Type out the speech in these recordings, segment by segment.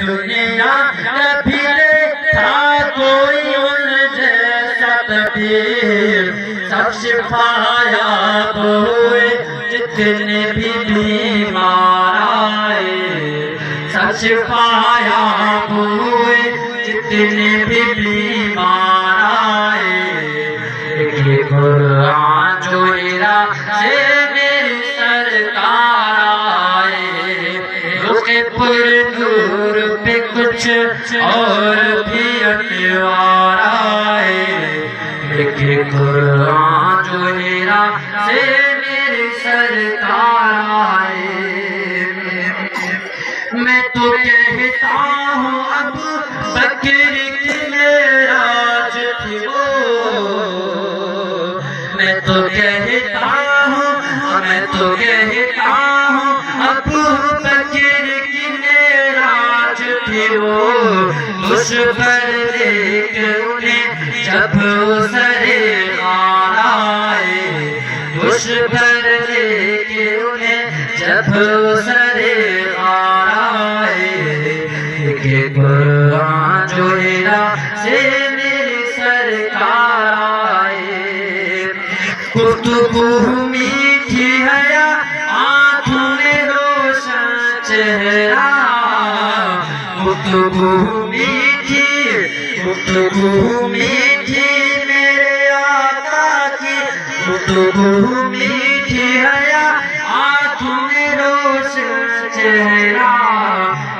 دنیا کبھی دیکھا کوئی ان جیسا طبیب، سب شفایاب ہوئے جتنے بھی بیمار آئے، سب شفایاب ہوئے جتنے بھی بیمار آئے۔ یہ قرآن جو ہیرا سے میری سرکار آئے، رخ پر نور پہ کچھ اور بھی انوار آئے۔ یہ قرآن جو ہیرا سے میری سرکار آئے۔ میں تو کہتا ہوں اب بکر کی معراج تھی وہ، میں تو کہتا ہوں اب بکر کی معراج تھی وہ، مجھ پر دیکھ انہیں جب سرے غار آئے، مجھ پر دیکھ انہیں جب سرے غار آئے۔ کہ قرآن جو ہیرا سے میری سرکار آئے۔ گفتگو میٹھی ہے آنکھوں میں روشن چہرہ، گفتگو میٹھی میرے آقا کی، گفتگو میٹھی ہے آنکھوں میں روشن چہرہ۔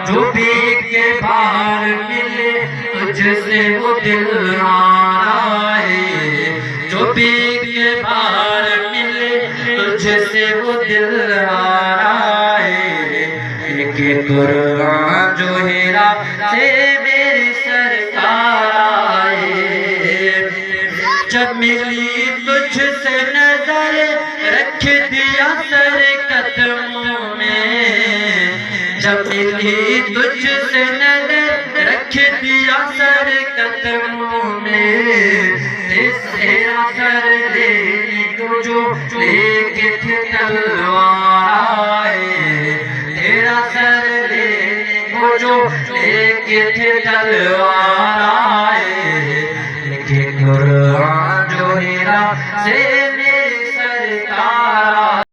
جو بھیک کے باہر ملے تجھ سے وہ دلدار آئے، جو بھیک کے باہر ملے تجھ سے وہ دلدار آئے۔ کہ قرآن جو ہیرا سے میری سرکار آئے۔ جب ملی تجھ سے نظر رکھ دیا سر قدموں میں، جب ملی تجھ سے نظر رکھ دیا سر قدموں میں۔ تیرا سر لینے کو جو لے کے تھے تلوار آئے، تیرا سر لینے کو جو لے کے تھے تلوار آئے۔ کہ قرآن جو ہیرا سے